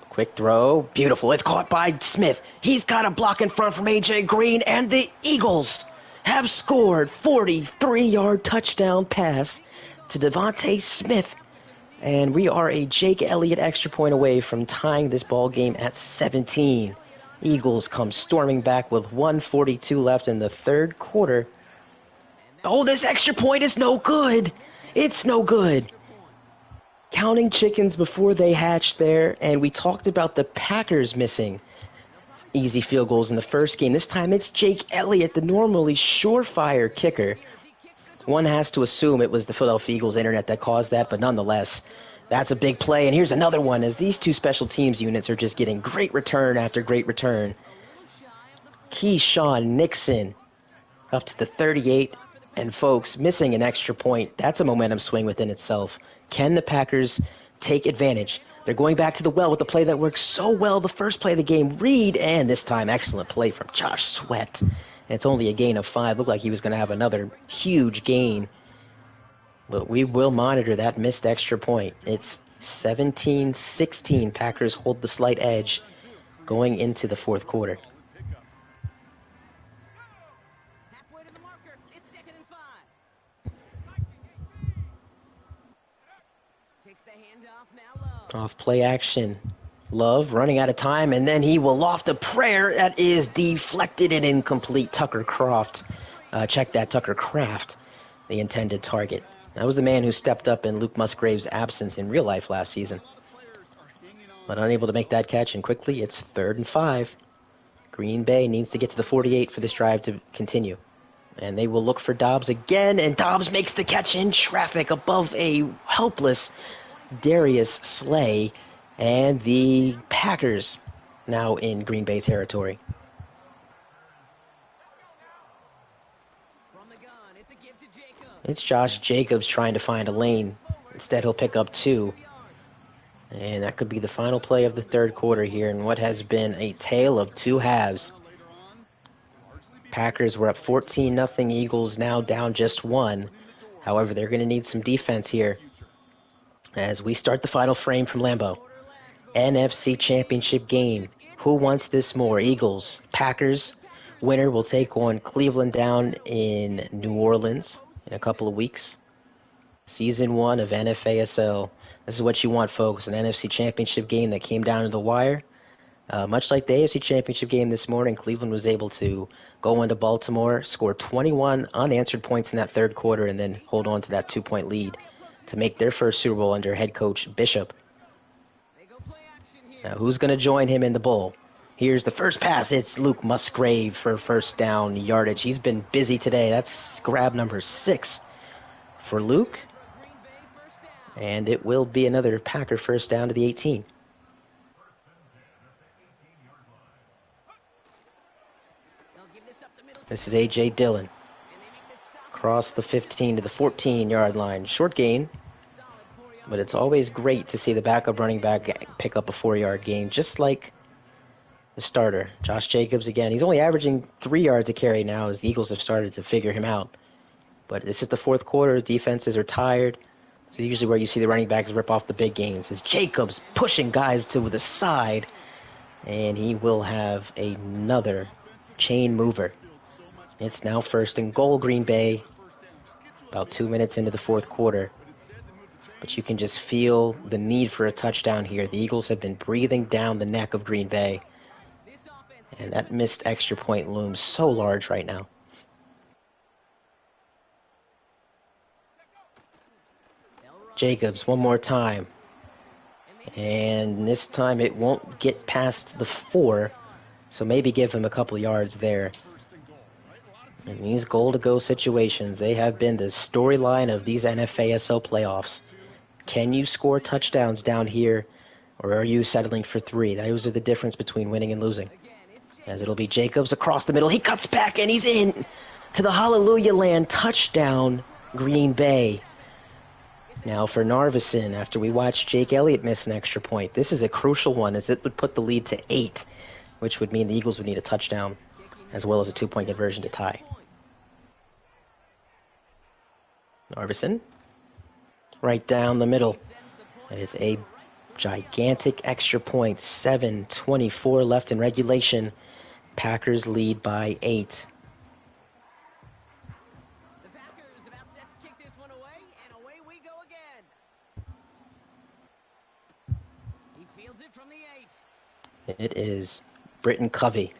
Quick throw. Beautiful. It's caught by Smith. He's got a block in front from A.J. Green, and the Eagles have scored. 43-yard touchdown pass to Devontae Smith. And we are a Jake Elliott extra point away from tying this ball game at 17. Eagles come storming back with 1:42 left in the third quarter. Oh, this extra point is no good. It's no good. Counting chickens before they hatch there, and we talked about the Packers missing easy field goals in the first game. This time it's Jake Elliott, the normally surefire kicker. One has to assume it was the Philadelphia Eagles internet that caused that, but nonetheless, that's a big play. And here's another one as these two special teams units are just getting great return after great return. Keyshawn Nixon up to the 38. And folks, missing an extra point, that's a momentum swing within itself. Can the Packers take advantage? They're going back to the well with the play that worked so well the first play of the game. Reed, and this time, excellent play from Josh Sweat. And it's only a gain of 5. Looked like he was going to have another huge gain But we will monitor that missed extra point. It's 17-16. Packers hold the slight edge going into the fourth quarter. Halfway to the marker. It's 2nd and 5. Takes the handoff now low. Off play action. Love running out of time, and then he will loft a prayer that is deflected and incomplete. Tucker Kraft. Check that, Tucker Kraft, the intended target. That was the man who stepped up in Luke Musgrave's absence in real life last season. But unable to make that catch, and quickly it's 3rd and 5. Green Bay needs to get to the 48 for this drive to continue. And they will look for Dobbs again, and Dobbs makes the catch in traffic above a helpless Darius Slay, and the Packers now in Green Bay territory. From the gun, it's a give to Jacob. It's Josh Jacobs trying to find a lane. Instead, he'll pick up 2. And that could be the final play of the third quarter here in what has been a tale of 2 halves. Packers were up 14-0. Eagles now down just 1. However, they're going to need some defense here as we start the final frame from Lambeau. NFC Championship game. Who wants this more? Eagles, Packers. Winner will take on Cleveland down in New Orleans in a couple of weeks. Season 1 of NFASL. This is what you want, folks. An NFC Championship game that came down to the wire. Much like the AFC Championship game this morning, Cleveland was able to go into Baltimore, score 21 unanswered points in that third quarter, and then hold on to that 2-point lead to make their first Super Bowl under head coach Bishop. Now, who's going to join him in the bowl? Here's the first pass. It's Luke Musgrave for first down yardage. He's been busy today. That's grab number 6 for Luke. And it will be another Packer first down to the 18. This is A.J. Dillon. Across the 15 to the 14-yard line. Short gain. But it's always great to see the backup running back pick up a 4-yard gain, just like the starter. Josh Jacobs, again, he's only averaging 3 yards a carry now as the Eagles have started to figure him out. But this is the fourth quarter. Defenses are tired. So usually where you see the running backs rip off the big gains. As Jacobs pushing guys to the side. And he will have another chain mover. It's now 1st and goal, Green Bay. About 2 minutes into the fourth quarter. But you can just feel the need for a touchdown here. The Eagles have been breathing down the neck of Green Bay. And that missed extra point looms so large right now. Jacobs, one more time. And this time it won't get past the 4. So maybe give him a couple yards there. And these goal-to-go situations, they have been the storyline of these NFASL playoffs. Can you score touchdowns down here, or are you settling for 3? Those are the difference between winning and losing. As it'll be Jacobs across the middle. He cuts back, and he's in to the Hallelujah Land. Touchdown, Green Bay. Now for Nfasl, after we watched Jake Elliott miss an extra point, this is a crucial one as it would put the lead to 8, which would mean the Eagles would need a touchdown as well as a 2-point conversion to tie. Nfasl, right down the middle with a gigantic extra point. 7:24 left in regulation. Packers lead by 8. The Packers about set to kick this one away, and away we go again. He fields it from the 8. It is Britton Covey.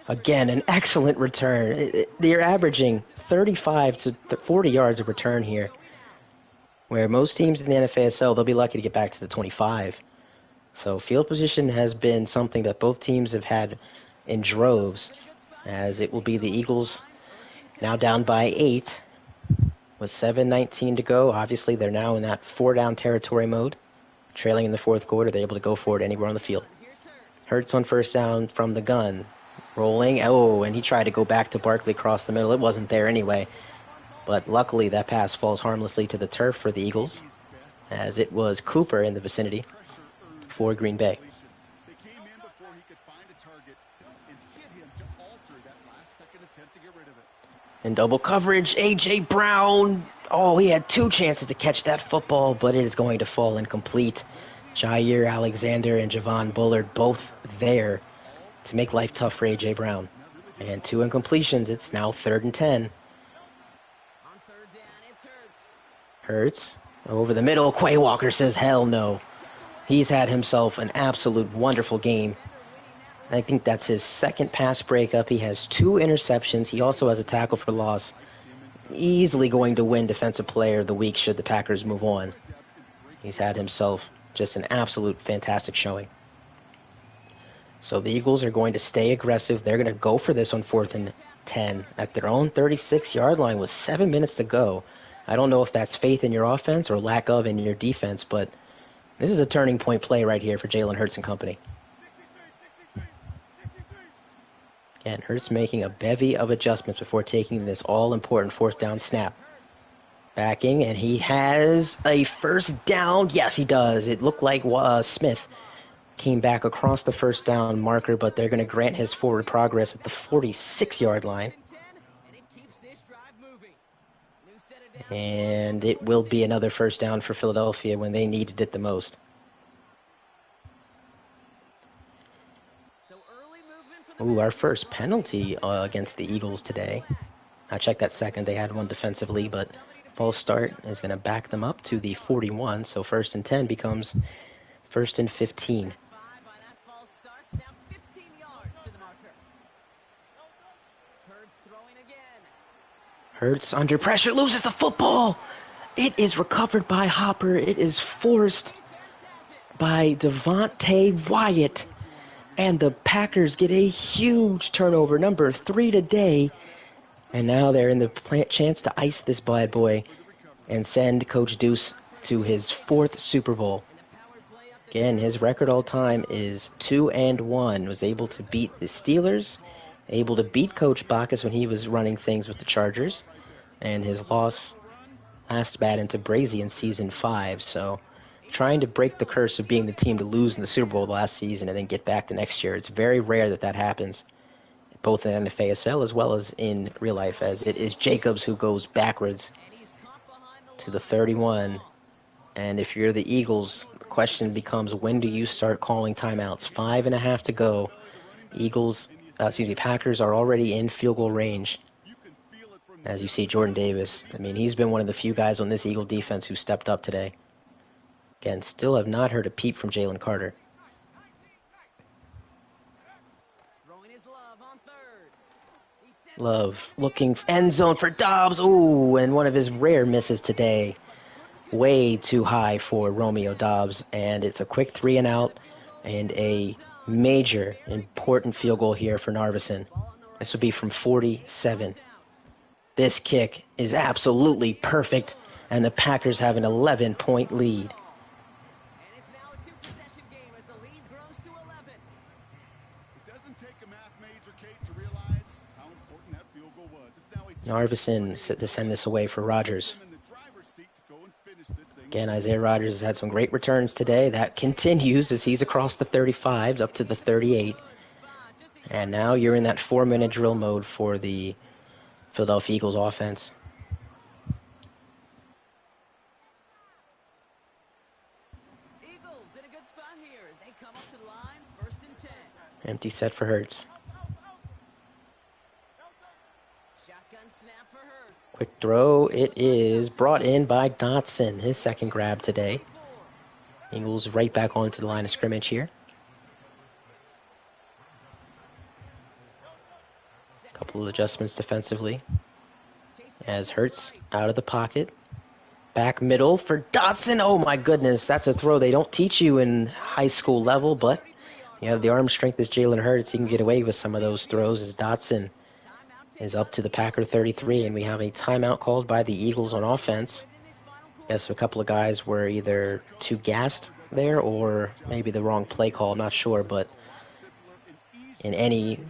Again, an excellent return. They're averaging 35 to 40 yards of return here, where most teams in the NFASL, they'll be lucky to get back to the 25. So field position has been something that both teams have had in droves, as it will be the Eagles now down by 8 with 7:19 to go. Obviously, they're now in that 4-down territory mode. Trailing in the fourth quarter, they're able to go for it anywhere on the field. Hurts on first down from the gun. Rolling. Oh, and he tried to go back to Barkley across the middle. It wasn't there anyway. But luckily, that pass falls harmlessly to the turf for the Eagles, as it was Cooper in the vicinity for Green Bay. They came in before he could find a target and hit him to alter that last-second attempt to get rid of it. In double coverage, A.J. Brown. Oh, he had 2 chances to catch that football, but it is going to fall incomplete. Jair Alexander and Javon Bullard both there to make life tough for A.J. Brown. And 2 incompletions. It's now 3rd and 10. On third down, it's Hurts. Hurts over the middle. Quay Walker says, hell no. He's had himself an absolute wonderful game. I think that's his 2nd pass breakup. He has 2 interceptions. He also has a tackle for loss. Easily going to win Defensive Player of the Week should the Packers move on. He's had himself just an absolute fantastic showing. So the Eagles are going to stay aggressive. They're going to go for this on 4th and 10 at their own 36-yard line with 7 minutes to go. I don't know if that's faith in your offense or lack of in your defense, but this is a turning point play right here for Jalen Hurts and company. Again, Hurts making a bevy of adjustments before taking this all-important 4th down snap. Backing, and he has a 1st down. Yes, he does. It looked like Smith came back across the 1st down marker, but they're going to grant his forward progress at the 46-yard line. And it will be another 1st down for Philadelphia when they needed it the most. Ooh, our first penalty against the Eagles today. I checked that second. They had one defensively, but false start is going to back them up to the 41. So 1st and 10 becomes 1st and 15. Hurts under pressure, loses the football. It is recovered by Hopper. It is forced by Devontae Wyatt. And the Packers get a huge turnover, number 3 today. And now they're in the chance to ice this bad boy and send Coach Deuce to his 4th Super Bowl. Again, his record all time is 2-1. Was able to beat the Steelers, able to beat Coach Bacchus when he was running things with the Chargers, and his loss last bad into Brazy in Season 5. So trying to break the curse of being the team to lose in the Super Bowl last season and then get back the next year. It's very rare that that happens, both in Nfasl as well as in real life, as it is Jacobs who goes backwards to the 31. And if you're the Eagles, the question becomes, when do you start calling timeouts? 5.5 to go. Packers are already in field goal range. As you see, Jordan Davis, I mean, he's been one of the few guys on this Eagle defense who stepped up today. Again, still have not heard a peep from Jalen Carter. Love looking end zone for Dobbs. Ooh, and one of his rare misses today. Way too high for Romeo Dobbs. And it's a quick 3 and out and a major important field goal here for Narveson. This would be from 47. This kick is absolutely perfect, and the Packers have an 11-point lead. Narveson to send this away for Rodgers. Again, Isaiah Rodgers has had some great returns today. That continues as he's across the 35 up to the 38. And now you're in that 4-minute drill mode for the Philadelphia Eagles offense. Eagles in a good spot here as they come up to the line, 1st and 10. Empty set for Hurts. Quick throw. It is brought in by Dotson, his 2nd grab today. Eagles right back onto the line of scrimmage here. A couple of adjustments defensively. As Hurts out of the pocket. Back middle for Dotson. Oh my goodness, that's a throw they don't teach you in high school level, but you have the arm strength as Jalen Hurts. You can get away with some of those throws as Dotson is up to the Packer 33, and we have a timeout called by the Eagles on offense. Yes, a couple of guys were either too gassed there or maybe the wrong play call, I'm not sure, but in any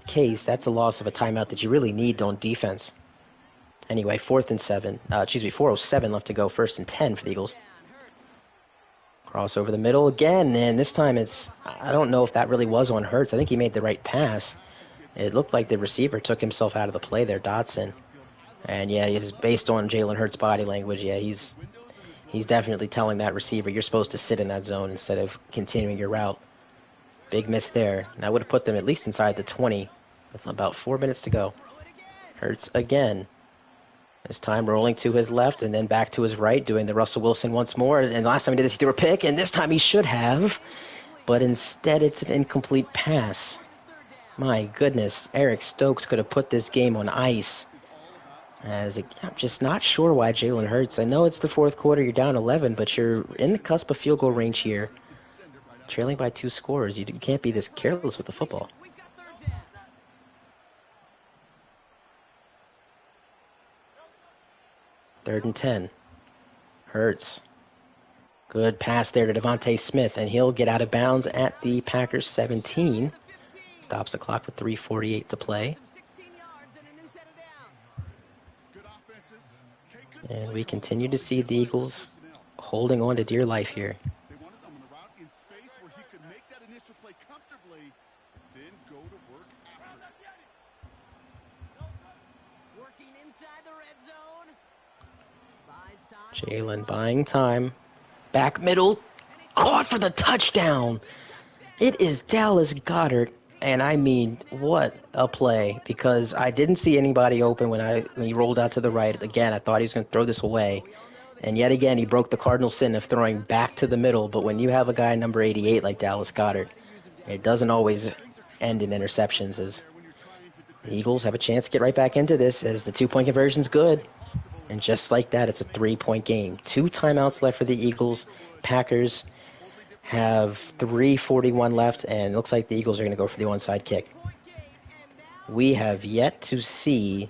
case, that's a loss of a timeout that you really need on defense. Anyway, 4:07 left to go, 1st and 10 for the Eagles. Cross over the middle again, and this time I don't know if that really was on Hurts. I think he made the right pass. It looked like the receiver took himself out of the play there, Dotson. And yeah, it's based on Jalen Hurts' body language. Yeah, he's definitely telling that receiver, you're supposed to sit in that zone instead of continuing your route. Big miss there. And that would have put them at least inside the 20 with about 4 minutes to go. Hurts again. This time rolling to his left and then back to his right, doing the Russell Wilson once more. And last time he did this, he threw a pick, and this time he should have. But instead, it's an incomplete pass. My goodness, Eric Stokes could have put this game on ice. I'm just not sure why Jalen Hurts. I know it's the fourth quarter, you're down 11, but you're in the cusp of field goal range here. Trailing by 2 scores. You can't be this careless with the football. Third and 10. Hurts. Good pass there to Devontae Smith, and he'll get out of bounds at the Packers 17. Stops the clock with 3:48 to play. And we continue to see the Eagles holding on to dear life here. They wanted him on the route in space where he could make that initial play comfortably, then go to work after. Working inside the red zone. Buys time. Jalen buying time. Back middle. Caught for the touchdown. It is Dallas Goedert. And I mean, what a play, because I didn't see anybody open when he rolled out to the right. Again, I thought he was going to throw this away. And yet again, he broke the Cardinal sin of throwing back to the middle. But when you have a guy number 88 like Dallas Goedert, it doesn't always end in interceptions. As the Eagles have a chance to get right back into this as the 2-point conversion's good. And just like that, it's a 3-point game. 2 timeouts left for the Eagles. Packers have 3:41 left, and it looks like the Eagles are going to go for the onside kick. We have yet to see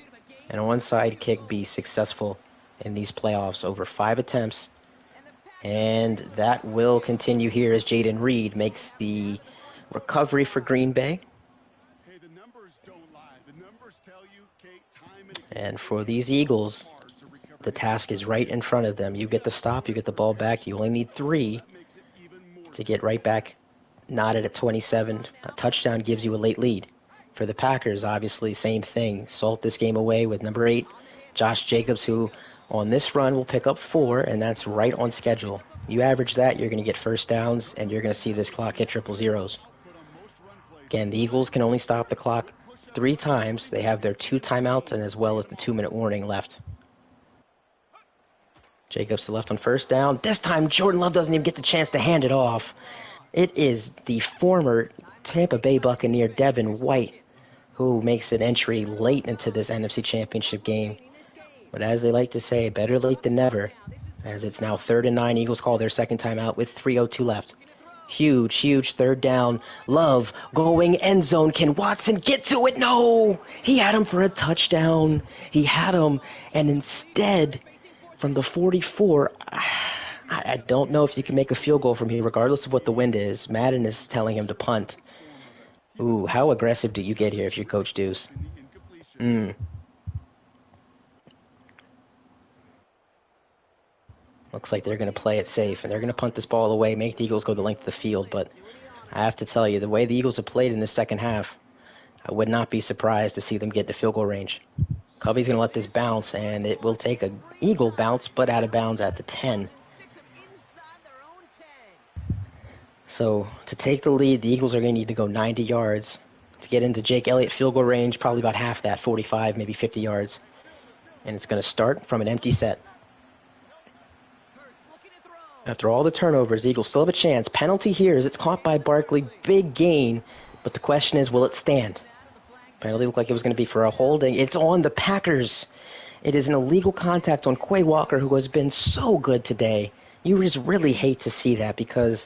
an onside kick be successful in these playoffs. Over 5 attempts, and that will continue here as Jaden Reed makes the recovery for Green Bay. And for these Eagles, the task is right in front of them. You get the stop, you get the ball back. You only need 3 to get right back knotted at 27. A touchdown gives you a late lead. For the Packers, obviously, same thing. Salt this game away with number 8, Josh Jacobs, who on this run will pick up 4, and that's right on schedule. You average that, you're going to get first downs, and you're going to see this clock hit triple zeros. Again, the Eagles can only stop the clock 3 times. They have their 2 timeouts and as well as the 2-minute warning left. Jacobs to left on first down. This time, Jordan Love doesn't even get the chance to hand it off. It is the former Tampa Bay Buccaneer, Devin White, who makes an entry late into this NFC Championship game. But as they like to say, better late than never, as it's now 3rd and 9. Eagles call their second timeout with 3:02 left. Huge, huge third down. Love going end zone. Can Watson get to it? No! He had him for a touchdown. He had him, and instead, from the 44, I don't know if you can make a field goal from here, regardless of what the wind is. Madden is telling him to punt. Ooh, how aggressive do you get here if you're Coach Deuce? Looks like they're going to play it safe, and they're going to punt this ball away, make the Eagles go the length of the field. But I have to tell you, the way the Eagles have played in the second half, I would not be surprised to see them get to field goal range. Covey's going to let this bounce, and it will take an Eagle bounce, but out of bounds at the 10. So to take the lead, the Eagles are going to need to go 90 yards. To get into Jake Elliott field goal range, probably about half that, 45, maybe 50 yards. And it's going to start from an empty set. After all the turnovers, the Eagles still have a chance. Penalty here as it's caught by Barkley. Big gain, but the question is, will it stand? Penalty looked like it was going to be for a holding. It's on the Packers. It is an illegal contact on Quay Walker, who has been so good today. You just really hate to see that because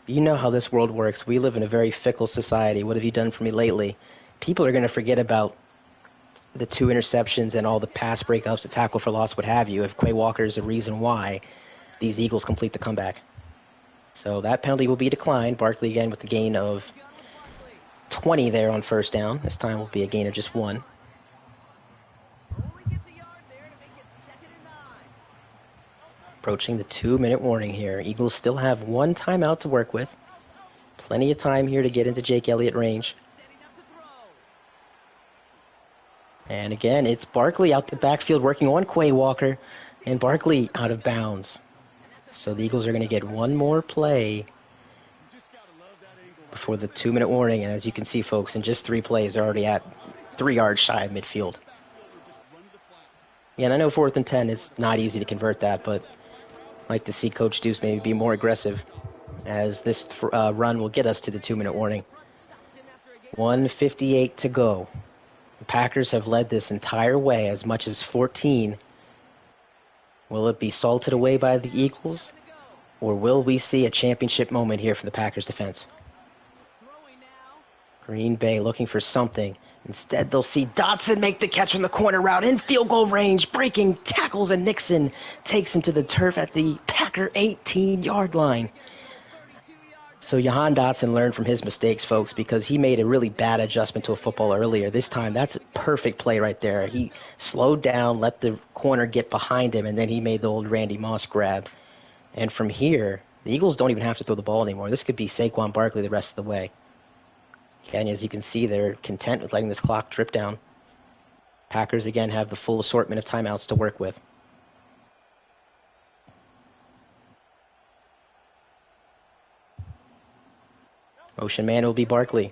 you know how this world works. We live in a very fickle society. What have you done for me lately? People are going to forget about the 2 interceptions and all the pass breakups, the tackle for loss, what have you, if Quay Walker is the reason why these Eagles complete the comeback. So that penalty will be declined. Barkley again with the gain of 20 there on first down. This time will be a gain of just 1. Approaching the 2-minute warning here. Eagles still have 1 timeout to work with. Plenty of time here to get into Jake Elliott range. And again, it's Barkley out the backfield working on Quay Walker, and Barkley out of bounds. So the Eagles are going to get one more play before the 2-minute warning. And as you can see, folks, in just 3 plays, they're already at 3 yards shy of midfield. Yeah, and I know 4th and 10 is not easy to convert that, but I'd like to see Coach Deuce maybe be more aggressive, as this run will get us to the 2-minute warning. 1:58 to go. The Packers have led this entire way as much as 14. Will it be salted away by the Eagles, or will we see a championship moment here for the Packers defense? Green Bay looking for something. Instead, they'll see Dotson make the catch on the corner route in field goal range, breaking tackles, and Nixon takes him to the turf at the Packer 18-yard line. So Jahan Dotson learned from his mistakes, folks, because he made a really bad adjustment to a football earlier. This time, that's a perfect play right there. He slowed down, let the corner get behind him, and then he made the old Randy Moss grab. And from here, the Eagles don't even have to throw the ball anymore. This could be Saquon Barkley the rest of the way. Again, as you can see, they're content with letting this clock drip down. Packers, again, have the full assortment of timeouts to work with. Motion man will be Barkley,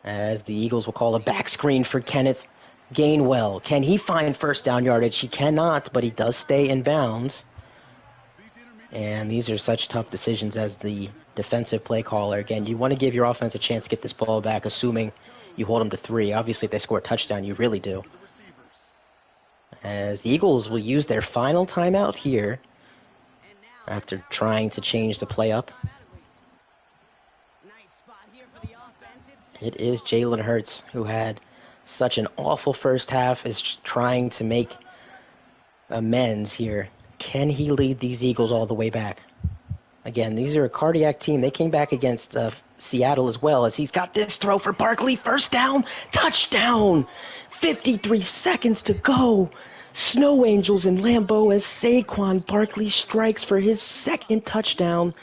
as the Eagles will call a back screen for Kenneth Gainwell. Can he find first down yardage? He cannot, but he does stay in bounds. And these are such tough decisions as the defensive play caller. Again, you want to give your offense a chance to get this ball back, assuming you hold them to 3. Obviously, if they score a touchdown, you really do. As the Eagles will use their final timeout here after trying to change the play up. It is Jalen Hurts, who had such an awful first half, is trying to make amends here. Can he lead these Eagles all the way back? Again, these are a cardiac team. They came back against Seattle as well, as he's got this throw for Barkley. First down, touchdown. 53 seconds to go. Snow Angels in Lambeau as Saquon Barkley strikes for his 2nd touchdown.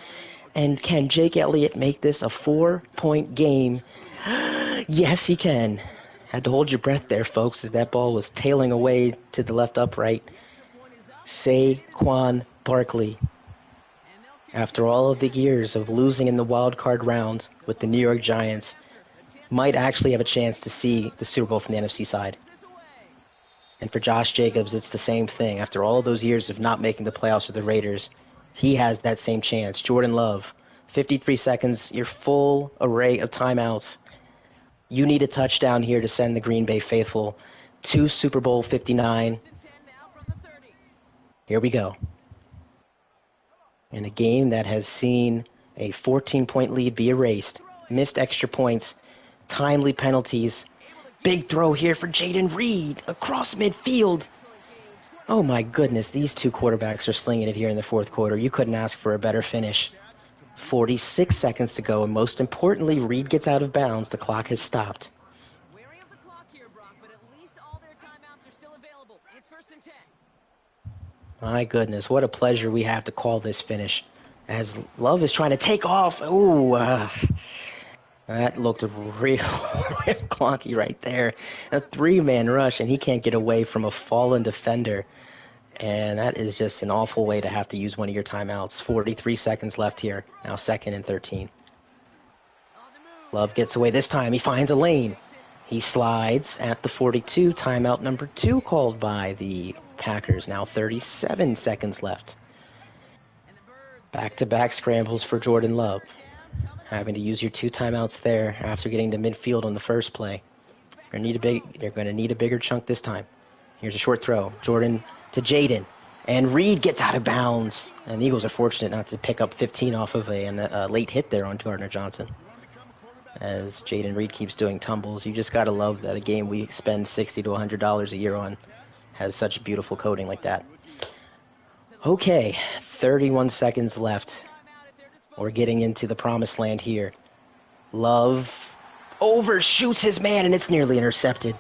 And can Jake Elliott make this a 4-point game? Yes, he can. Had to hold your breath there, folks, as that ball was tailing away to the left upright. Saquon Barkley, after all of the years of losing in the wild card round with the New York Giants, might actually have a chance to see the Super Bowl from the NFC side. And for Josh Jacobs, it's the same thing. After all those years of not making the playoffs with the Raiders, he has that same chance. Jordan Love, 53 seconds, your full array of timeouts. You need a touchdown here to send the Green Bay faithful to Super Bowl 59. Here we go. In a game that has seen a 14-point lead be erased, missed extra points, timely penalties. Big throw here for Jaden Reed across midfield. Oh my goodness, these two quarterbacks are slinging it here in the 4th quarter. You couldn't ask for a better finish. 46 seconds to go, and most importantly, Reed gets out of bounds. The clock has stopped. Wary of the clock here, Brock, but at least all their timeouts are still available. It's 1st and 10. My goodness, what a pleasure we have to call this finish. As Love is trying to take off. Ooh, that looked real clunky right there. A 3-man rush, and he can't get away from a fallen defender. And that is just an awful way to have to use one of your timeouts. 43 seconds left here. Now 2nd and 13. Love gets away this time. He finds a lane. He slides at the 42. Timeout number 2 called by the Packers. Now 37 seconds left. Back-to-back scrambles for Jordan Love. Having to use your 2 timeouts there after getting to midfield on the first play. You're going to need a bigger chunk this time. Here's a short throw. Jordan to Jaden. And Reed gets out of bounds. And the Eagles are fortunate not to pick up 15 off of a late hit there on Gardner Johnson. As Jaden Reed keeps doing tumbles, you just got to love that a game we spend $60 to $100 a year on has such beautiful coding like that. Okay, 31 seconds left. We're getting into the promised land here. Love overshoots his man, and it's nearly intercepted.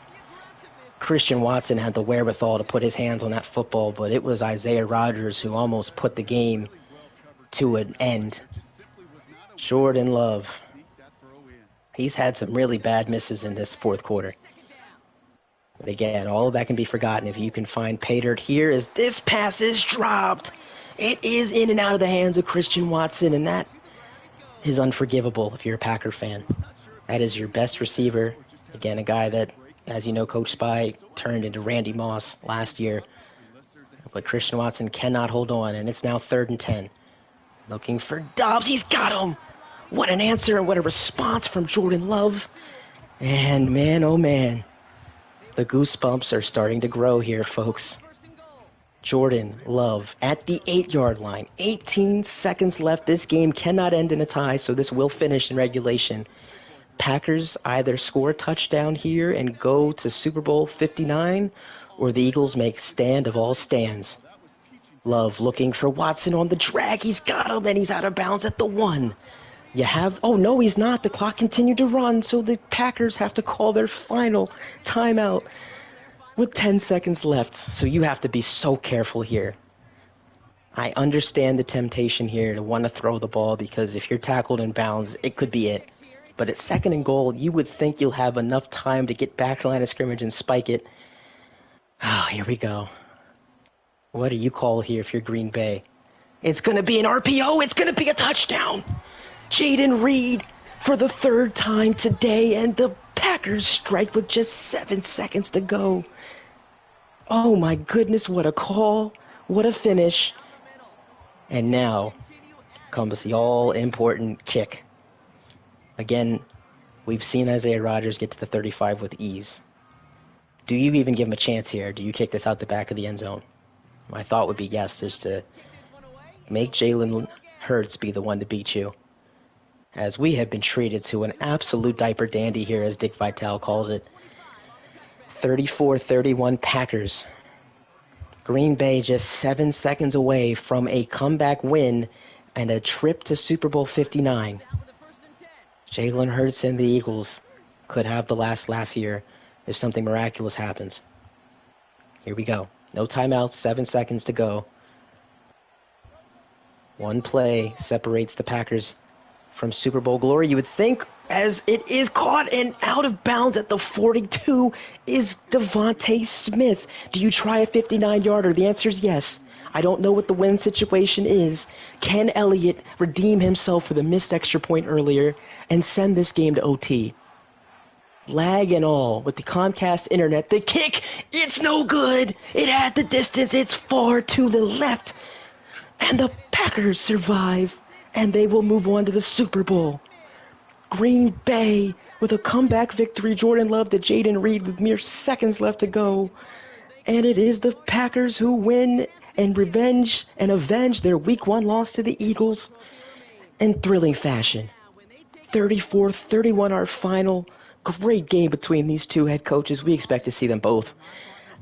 Christian Watson had the wherewithal to put his hands on that football, but it was Isaiah Rodgers who almost put the game to an end. Jordan Love. He's had some really bad misses in this 4th quarter. But again, all of that can be forgotten if you can find pay dirt here as this pass is dropped. It is in and out of the hands of Christian Watson, and that is unforgivable if you're a Packer fan. That is your best receiver. Again, a guy that, as you know, Coach Spy turned into Randy Moss last year. But Christian Watson cannot hold on, and it's now 3rd and 10. Looking for Dobbs. He's got him. What an answer and what a response from Jordan Love. And man, oh man, the goosebumps are starting to grow here, folks. Jordan Love at the 8-yard line. 18 seconds left. This game cannot end in a tie, so this will finish in regulation. Packers either score a touchdown here and go to Super Bowl 59, or the Eagles make stand of all stands. Love looking for Watson on the drag. He's got him, and he's out of bounds at the 1. You have... Oh, no, he's not. The clock continued to run, so the Packers have to call their final timeout with 10 seconds left. So you have to be so careful here. I understand the temptation here to want to throw the ball because if you're tackled in bounds, it could be it. But at 2nd and goal, you would think you'll have enough time to get back to the line of scrimmage and spike it. Oh, here we go. What do you call here if you're Green Bay? It's going to be an RPO. It's going to be a touchdown. Jaden Reed for the 3rd time today, and the Packers strike with just 7 seconds to go. Oh my goodness, what a call. What a finish. And now comes the all-important kick. Again, we've seen Isaiah Rodgers get to the 35 with ease. Do you even give him a chance here? Do you kick this out the back of the end zone? My thought would be yes, is to make Jalen Hurts be the one to beat you. As we have been treated to an absolute diaper dandy here, as Dick Vitale calls it. 34-31 Packers. Green Bay just 7 seconds away from a comeback win and a trip to Super Bowl 59. Jalen Hurts and the Eagles could have the last laugh here if something miraculous happens. Here we go. No timeouts, 7 seconds to go. One play separates the Packers from Super Bowl glory. You would think, as it is caught and out of bounds at the 42 is Devontae Smith. Do you try a 59-yarder? The answer is yes. I don't know what the win situation is. Can Elliott redeem himself for the missed extra point earlier and send this game to OT? Lag and all, with the Comcast internet, the kick, it's no good. It had the distance, it's far to the left. And the Packers survive, and they will move on to the Super Bowl. Green Bay with a comeback victory. Jordan Love to Jaden Reed with mere seconds left to go. And it is the Packers who win and revenge and avenge their Week 1 loss to the Eagles in thrilling fashion. 34-31 our final. Great game between these two head coaches. We expect to see them both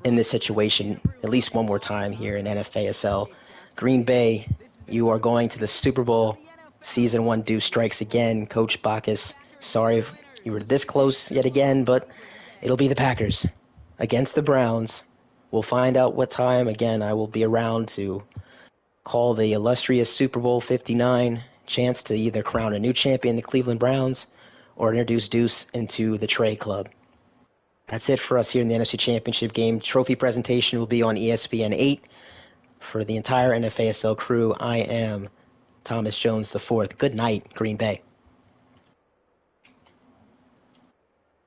in this situation at least one more time here in NFASL. Green Bay, you are going to the Super Bowl. Season 1 due strikes again. Coach Bacchus, sorry if you were this close yet again, but it'll be the Packers against the Browns. We'll find out what time. Again, I will be around to call the illustrious Super Bowl 59, chance to either crown a new champion, the Cleveland Browns, or introduce Deuce into the Trey Club. That's it for us here in the NFC Championship game. Trophy presentation will be on ESPN 8. For the entire NFASL crew, I am Thomas Jones IV. Good night, Green Bay.